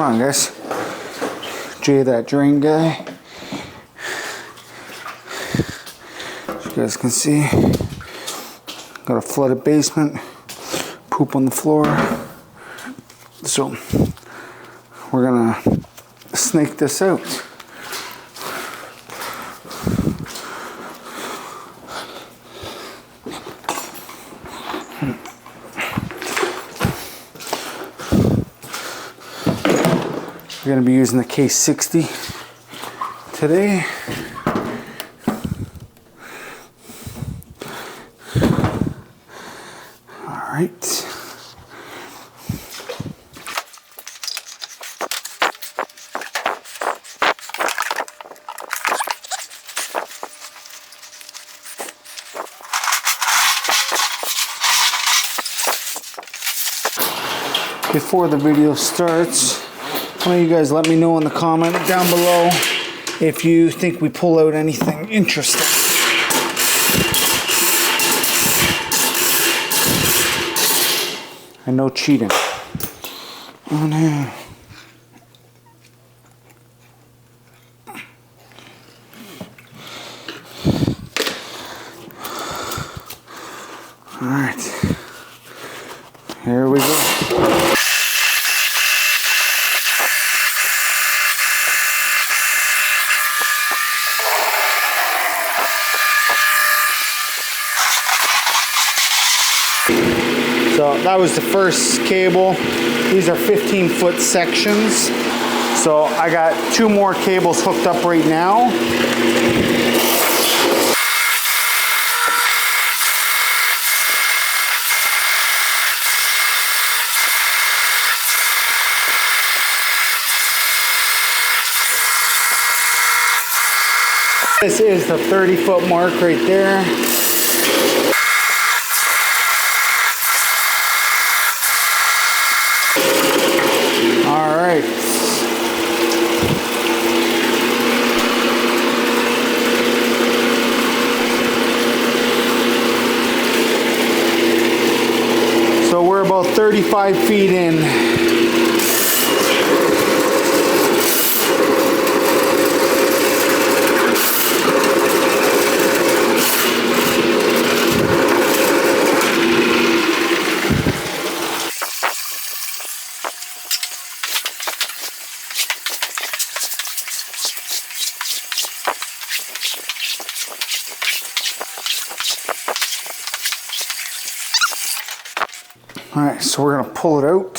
on, guys? Jay, that drain guy. As you guys can see, got a flooded basement, poop on the floor. So we're gonna snake this out. We're going to be using the K60 today. All right. Before the video starts, why don't you guys let me know in the comment down below if you think we pull out anything interesting. And no cheating. Oh no. All right. Here we go. So that was the first cable. These are 15-foot sections. So I got 2 more cables hooked up right now. This is the 30-foot mark right there. So we're about 35 feet in. All right, so we're gonna pull it out.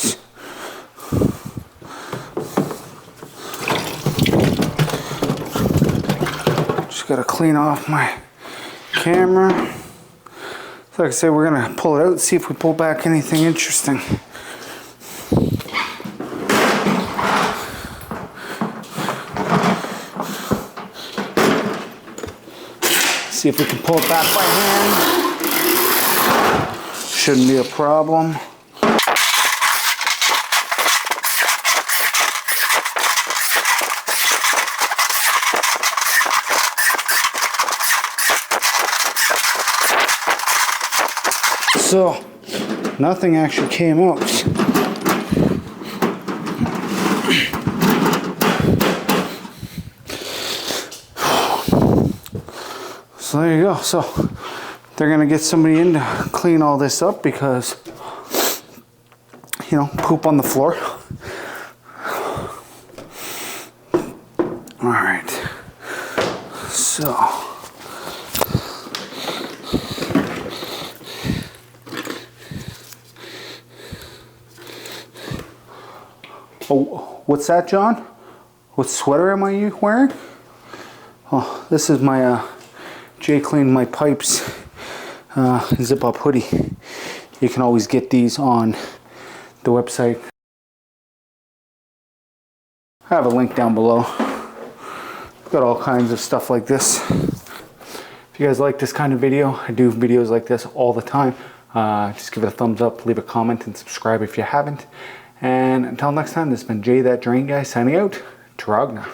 Just gotta clean off my camera. So like I said, we're gonna pull it out and see if we pull back anything interesting. See if we can pull it back by hand. Shouldn't be a problem. So, nothing actually came out. So there you go. So they're gonna get somebody in to clean all this up because, you know, poop on the floor. All right. So. Oh, what's that, John? What sweater am I wearing? Oh, this is my Jay cleaned my pipes zip up hoodie. You can always get these on the website. I have a link down below. I've got all kinds of stuff like this. If you guys like this kind of video, I do videos like this all the time. Just give it a thumbs up, leave a comment, and subscribe if you haven't. And until next time, this has been Jay That Drain Guy signing out. Trogna.